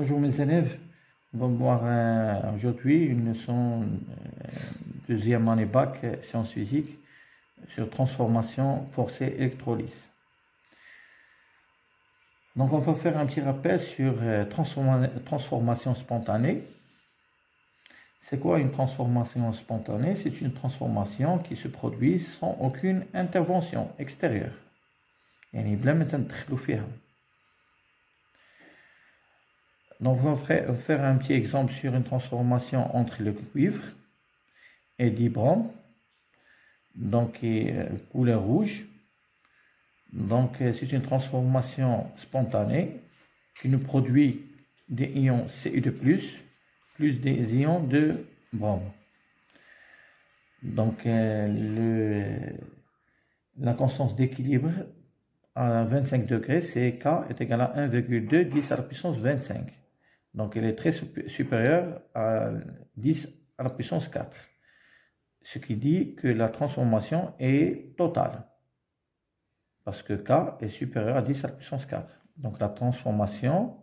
Bonjour mes élèves, on va voir aujourd'hui une leçon deuxième année bac sciences physiques sur transformation forcée électrolyse. Donc on va faire un petit rappel sur transformation spontanée. C'est quoi une transformation spontanée? C'est une transformation qui se produit sans aucune intervention extérieure. يعني بلا ما تندخلوا فيها. Donc, on va faire un petit exemple sur une transformation entre le cuivre et l'hydrome, donc couleur rouge. Donc, c'est une transformation spontanée qui nous produit des ions Cu2+, plus des ions de brome. Donc, la constance d'équilibre à 25 degrés, c'est K est égal à 1,2 10 à la puissance 25. Donc, elle est très supérieure à 10 à la puissance 4. Ce qui dit que la transformation est totale. Parce que K est supérieur à 10 à la puissance 4. Donc, la transformation,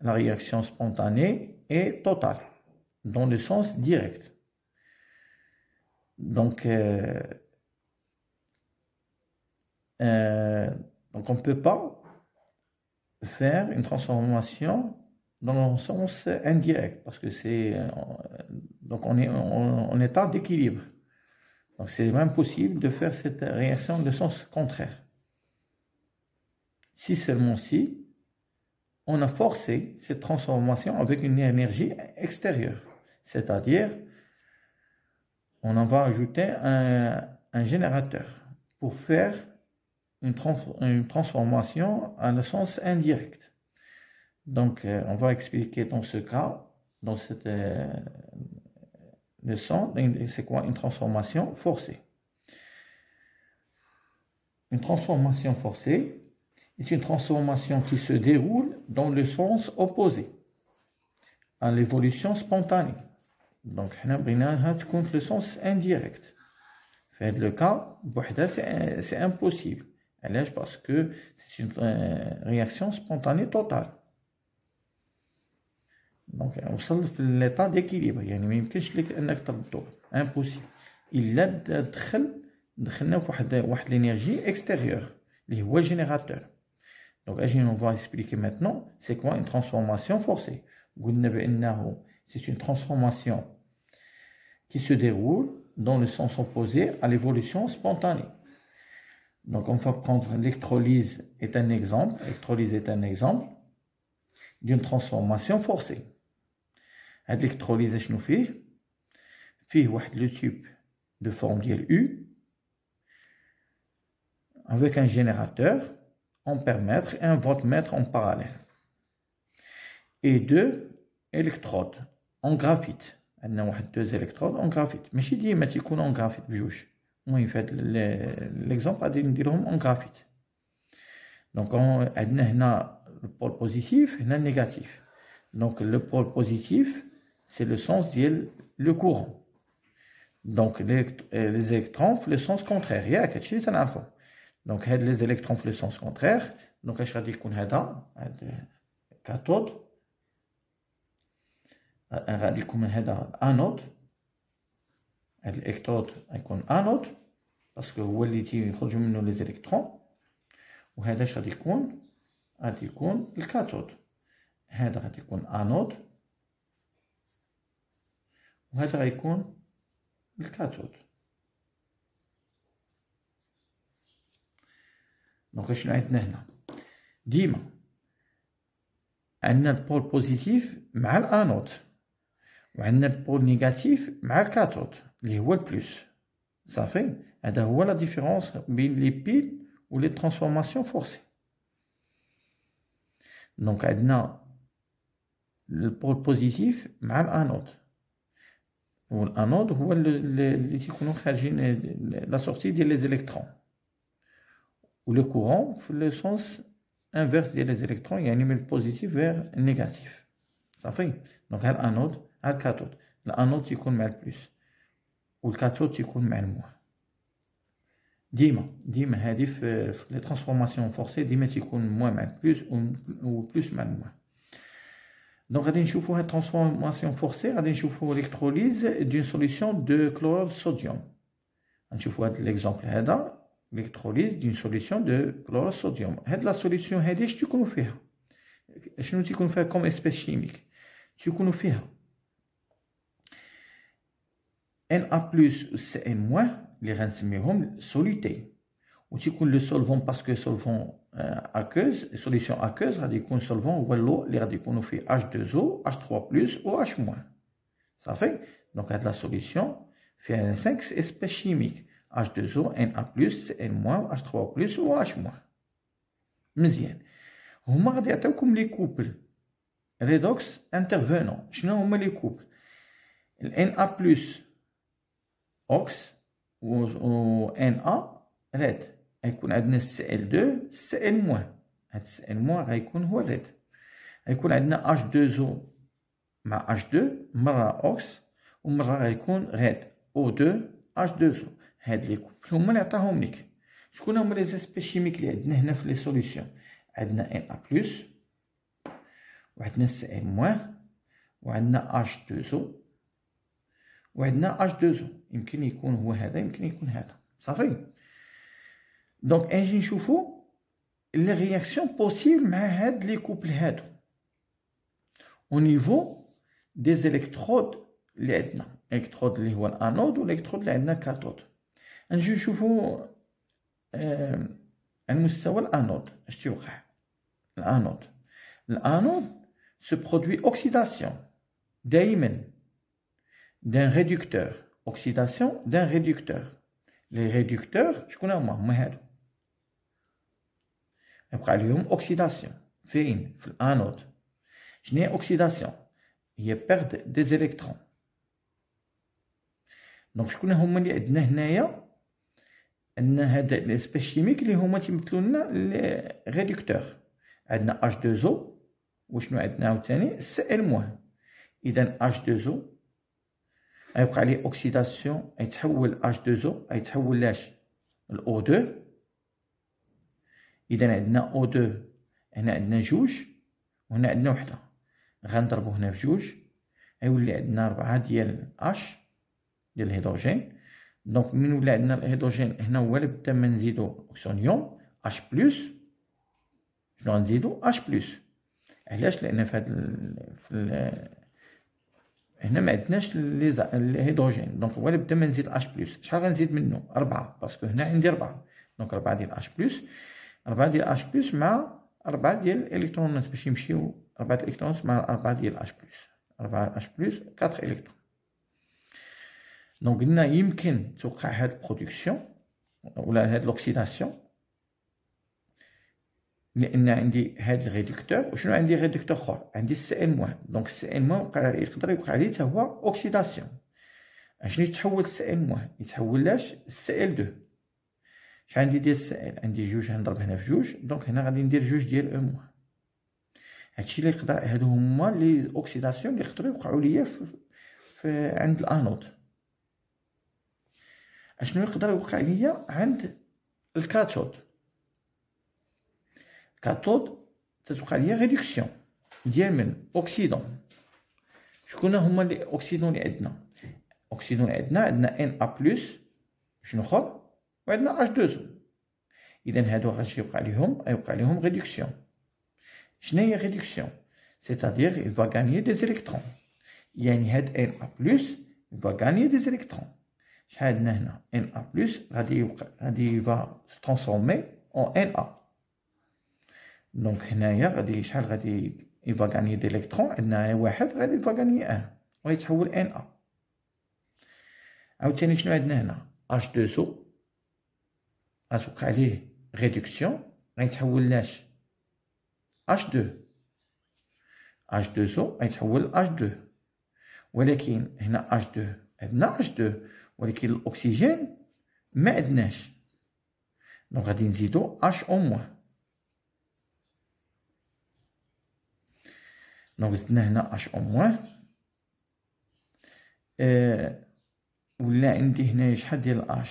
la réaction spontanée est totale, dans le sens direct. Donc on ne peut pas faire une transformation dans le sens indirect, parce que c'est donc on est en état d'équilibre. Donc c'est même possible de faire cette réaction de sens contraire. Si seulement si on a forcé cette transformation avec une énergie extérieure, c'est-à-dire on en va ajouter un générateur pour faire une transformation à le sens indirect. Donc, on va expliquer dans ce cas, dans cette leçon, c'est quoi une transformation forcée. Une transformation forcée est une transformation qui se déroule dans le sens opposé à l'évolution spontanée. Donc, on a le sens indirect. Fait le cas, c'est impossible. Parce que c'est une réaction spontanée totale. Donc, on وصل في l'état d'équilibre. يعني ما يمكنش لك انك تردو. Impossible. إلا دخلنا في واحد l'énergie extérieure اللي هو générateur. Donc, on va expliquer maintenant c'est quoi une transformation forcée. قلنا بأنه c'est une transformation qui se déroule dans le sens opposé à l'évolution spontanée. Donc, on va prendre l'électrolyse est un exemple. L'électrolyse est un exemple d'une transformation forcée. L'électrolyse, je nous fais le tube de forme U avec un générateur, un ampèremètre et un voltmètre en parallèle. Et deux électrodes en graphite. On a deux électrodes en graphite. Mais je dis, mais tu en graphite, bjouche. Moi, il fait l'exemple à dire en graphite. Donc, on a le pôle positif et le négatif. Donc, le pôle positif, c'est le sens de le courant. Donc, les électrons font le sens contraire. Il y a quelque chose à l'info. Donc, les électrons font le sens contraire. Donc, je vais dire qu'on a cathode. غادي يكون هذا انود. هاد الالكترود غيكون انود باسكو هو اللي تيخرجوا منه لي زيليكترون، وهذا اش غادي يكون الكاثود. هذا غادي يكون انود وهذا غيكون الكاثود. دونك شنو عندنا هنا؟ ديما عندنا البول بوزيتيف مع الانود وعندنا البول نيجاتيف مع الكاثود اللي هو البلوس. صافي، هذا هو لا ديفيرونس بين لي بيل و لي ترانسفورماسيون فورسي. دونك عندنا البول بوزيتيف مع الانود، والانود هو اللي تيكونوا خارجين لا سورتي ديال لي زيليكترون، و لو كورون في لو سونس inverse des électrons, يعني من positif vers négatif. صافي. دونك ها الانود ها الكاثود. الانود تيكون مع البلوس والكاثود تيكون مع الموان. ديما هذه في لي ترانسفورماسيون فورسي ديما تيكون موان مع البلوس و بلوس مع الموان. Donc غادي نشوفوا هاد transformation forcée غادي نشوفوا électrolyse d'une solution de chlorure de sodium. غنشوفوا هاد l'exemple هذا électrolyse d'une solution de chlorure de sodium. هاد la solution هادي اش تيكونوا فيها؟ شنو تيكون فيها كوم اسبيس شيميك؟ تيكونوا فيها Na plus و Cn- اللي غنسميهم سوليتي، و تيكون لو سولفون باسكو سولفون aqueuse solution aqueuse غادي يكون سولفون هو اللو اللي غادي يكونوا فيه H2O H3+ و H-. صافي. دونك هاد لا سوليسيون فيها 5 اسبيس شيميك H2O Na+, Cn- H3+ و H-. مزيان. هما غادي يعطيوكم لي كوبل ريدوكس انترفينون. شنو هما لي كوبل؟ Na+ اوكس و Na ريد، غيكون عندنا Cl2 Cl-. هاد Cl- غيكون هو الريد. غيكون عندنا H2O مع H2 مرة اوكس ومرة غيكون ريد O2 H2O. هاد لي كوبل هما اللي عطاهم ليك. شكون هما لي زيسبيس شيميك اللي عندنا هنا في لي سوليسيون؟ عندنا Na+ وعندنا Cl- وعندنا H2O وعندنا H2O. يمكن يكون هو هذا، يمكن يكون هذا. صافي. دونك نجي نشوفو لي رياكسيون بوسيبل مع هاد لي كوبل هادو او نيفو دي زيليكترود اللي عندنا، الكترود اللي هو الانود والالكترود اللي عندنا كاثود. نجي نشوفو على مستوى الانود اش تيوقع. الانود se produit oxydation دائما d'un réducteur. Oxydation d'un réducteur. Les réducteurs شكون هما هادو؟ يبقى عليهم اوكسيداسيون. فين؟ في الانود. شنو هي اوكسيداسيون؟ هي بيرد دي زيليكترون. دونك شكون هما اللي عندنا هنايا؟ عندنا هاد لي سبيس شيميك اللي هما تيمثلوا لنا لي ريدكتور. عندنا H2O وشنو عندنا عاوتاني Cl-. اذا H2O غيبقى عليه اوكسيداسيون، غيتحول H2O غيتحول لاش O2. اذا عندنا O2 هنا عندنا جوج وهنا عندنا وحده، غنضربو هنا في جوج غيولي عندنا 4 ديال H ديال الهيدروجين. دونك من ولا عندنا الهيدروجين هنا هو اللي بدا ما نزيدو اكسونيوم H+. شنو غنزيدو H+. علاش؟ لان هنا ما عندناش الهيدروجين، دونك هو اللي بدا ما نزيد H+. شحال غنزيد منه؟ 4 باسكو هنا عندي 4. دونك 4 ديال H+، 4 ديال H+ مع 4 ديال الالكترونات باش يمشيو 4 الالكترونات مع 4 ديال H+. 4 H+، 4 الكترون. دونك قلنا يمكن توقع هاد البرودكسيون ولا هاد لوكسيداسيون لان عندي هاد الريدكتور. وشنو عندي ريدكتور اخر؟ عندي Cl-. دونك Cl- يقدر يوقع عليه حتى هو اوكسيداسيون. اشنو يتحول Cl-؟ يتحول لاش Cl2. شحال عندي ديال Cl؟ عندي جوج، غنضرب هنا في جوج، دونك هنا غادي ندير جوج ديال O-. هادشي اللي يقدر، هادو هما لي اوكسيداسيون اللي يقدروا يوقعوا ليا في عند الانود. اشنو يقدر يوقع ليا عند الكاثود؟ الكاثود تتوقع ليا ريدكسيون ديال من اوكسيدون. شكون هما لي اوكسيدون اللي عندنا؟ اوكسيدون اللي عندنا Na+، شنو اخر؟ وعندنا H2O. اذا هادو غادي يوقع ليهم ريدكسيون. شنو هي ريدكسيون؟ c'est-à-dire il va gagner des électrons. يعني هاد Na+ il va gagner des électrons. شحال عندنا هنا Na+، غادي va se transformer en Na. دونك هنايا غادي شحال غادي il va gagner des électrons؟ عندنا واحد غادي va gagner 1 ويتحول Na. عاوتاني شنو عندنا هنا؟ H2O غتوقع عليه ريدكسيون، غيتحول لاش H2. H2O غيتحول H2. ولكن هنا H2 عندنا H2 ولكن الاكسجين ما عندناش، دونك غادي نزيدو H-. دونك زدنا هنا H-. ولا عندي هنا شحال ديال H؟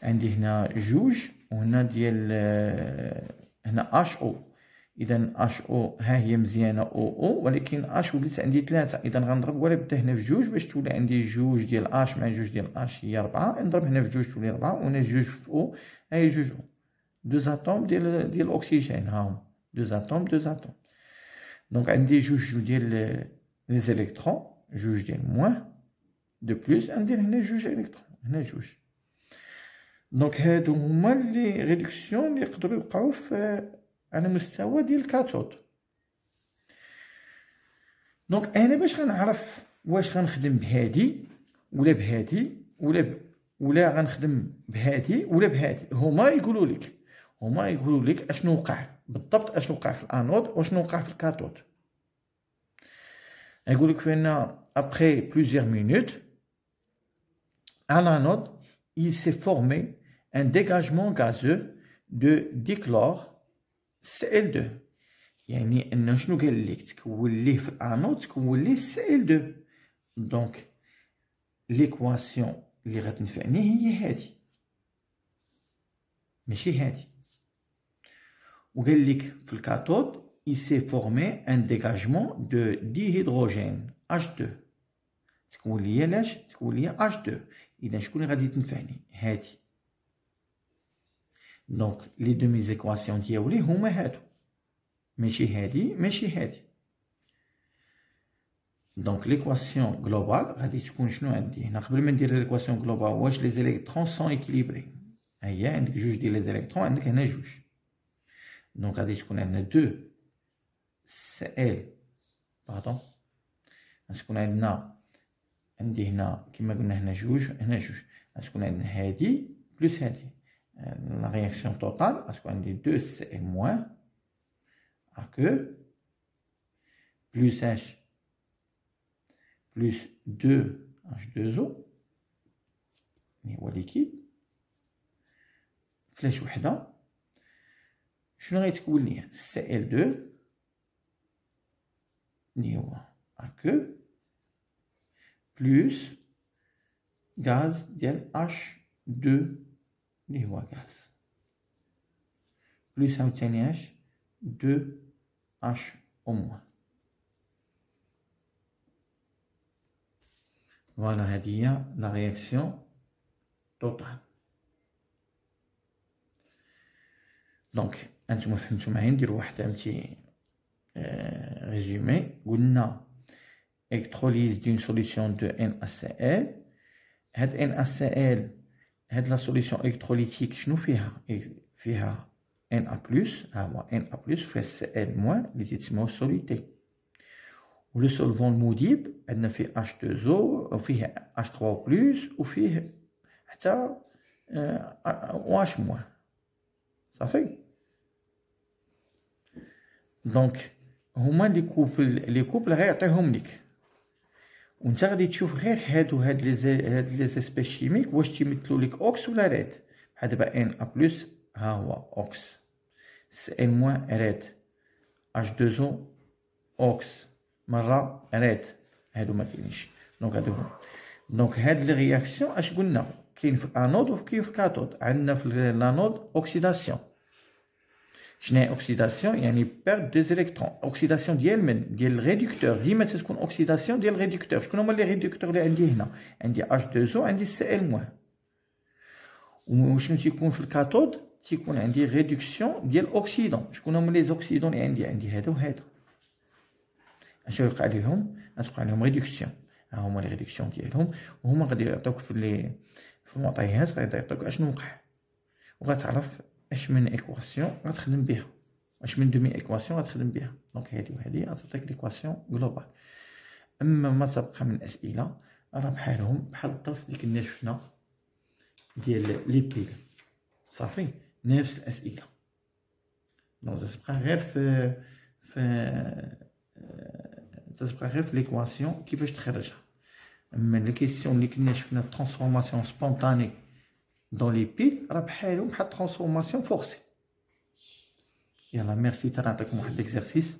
عندي هنا جوج وهنا ديال هنا HO. اذا اش او ها هي مزيانه او ولكن اش وليت عندي 3. اذا غنضرب ولا بدا هنا في جوج باش تولي عندي جوج ديال اش مع جوج ديال اش هي 4. نضرب هنا في جوج تولي 4 وهنا جوج في او ها هي جوج او. دوز اتوم ديال الاكسجين ها هما دوز اتوم دوز اتوم. دونك عندي جوج ديال لي زيليكترون جوج ديال موان دو بلوس ندير هنا جوج الكترون هنا جوج. دونك هادو هما لي ريدكسيون اللي يقدروا يوقعوا على مستوى ديال الكاثود. دونك انا باش غنعرف واش غنخدم بهادي ولا بهادي ولا غنخدم بهادي ولا بهادي، هما يقولوا لك اشنو وقع بالضبط، اشنو وقع في الانود واشنو وقع في الكاثود. يقول لك بان après plusieurs minutes à l'anode il s'est formé un dégagement gazeux de dichlore Cl2. يعني انه شنو قال لك تكون ليه في الانود تكون ليه Cl2. دونك ليكواسيون اللي غتنفعني هي هادي ماشي هادي. وقال لك في الكاثود il s'est formé un dégagement de dihydrogène H2. تكون ليا لاش تكون ليا H2. اذا شكون اللي غادي تنفعني هادي. دونك لي دو ميزيكواسيون ديالي هما هادو ماشي هادي ماشي هادي. دونك ليكواسيون جلوبال غادي تكون شنو عندي هنا قبل ما ندير ليكواسيون جلوبال واش لي زيليكترون سون ايكيليبري. هي عندك جوج ديال لي زيليكترون عندك هنا جوج. دونك غادي تكون عندنا 2 Cl باردون غتكون عندي هنا كما قلنا هنا جوج هنا جوج. غتكون عندنا هادي بلس هادي. لا رياكسيون توتال غتكون عندي 2 Cl موان AQ plus H plus 2 H2O اللي هو ليكيد فلاش وحده. شنو غيتكون ليا Cl2 اللي هو AQ بلوس غاز ديال H2 اللي هو غاز بلوس عاوتاني H 2 H au moins. فوالا هادي هي لا رياكسيون توتال. دونك انتم فهمتوا معايا نديرو واحد عمتي ريزومي. قلنا électrolyse d'une solution de NaCl. هاد NaCl هاد لا سوليسيون الكتروليتيك شنو فيها Na plus ها هو Na plus فيها Cl moins اللي تيتسموا سوليتي. ولو سولفون المذيب عندنا فيه H2O وفيه H3 بلس وفيه حتى OH moins صافي. دونك هما لي كوبل غيعطيهم لك وانت غادي تشوف غير هاد لي زيسبيس شيميك واش تيمثلوا لك اوكس ولا ريد. بحال دابا Na plus ها هو اوكس Cl moins ريد H2O اوكس مره ريد هادو ما كاينينش. دونك هادو دونك هاد لي رياكسيون اش قلنا كاين في الانود وكاين في الكاثود. عندنا في الانود اوكسيداسيون. شنو هي اوكسيداسيون؟ يعني بيرد دي زيليكترون. اوكسيداسيون ديال من ديال الريدكتور. ديما تتكون اوكسيداسيون ديال الريدكتور. شكون هما لي ريدكتور اللي عندي هنا؟ عندي H2O عندي Cl moins. وشنو تيكون في الكاثود؟ تيكون عندي ريدكسيون ديال الاكسيدون. شكون هما لي زوكسيدون اللي عندي هذا وهذا. اش يوقع لهم؟ غتوقع لهم ريدكسيون. ها هما لي ريدكسيون ديالهم وهما غادي يعطوك في المعطيات غادي يعطوك اشنو وقع وغتعرف اش من ايكواسيون غتخدم بها اش من دومي ايكواسيون غتخدم بها. دونك هادي وهادي غتعطيك ليكواسيون جلوبال. اما ما تبقى من الاسئله راه بحالهم بحال الدرس اللي كنا شفنا ديال لي بيل صافي نفس الاسئله. دونك تبقى غير تبقى غير في ليكواسيون كيفاش تخرجها. اما لي كيسيون اللي كنا شفنا ترانسفورماسيون سبونطاني دون لي بيل راه بحالهم بحال ترانسفورماسيون فورسي. يلا ميرسي. تنعطيكم واحد ليكزارسيس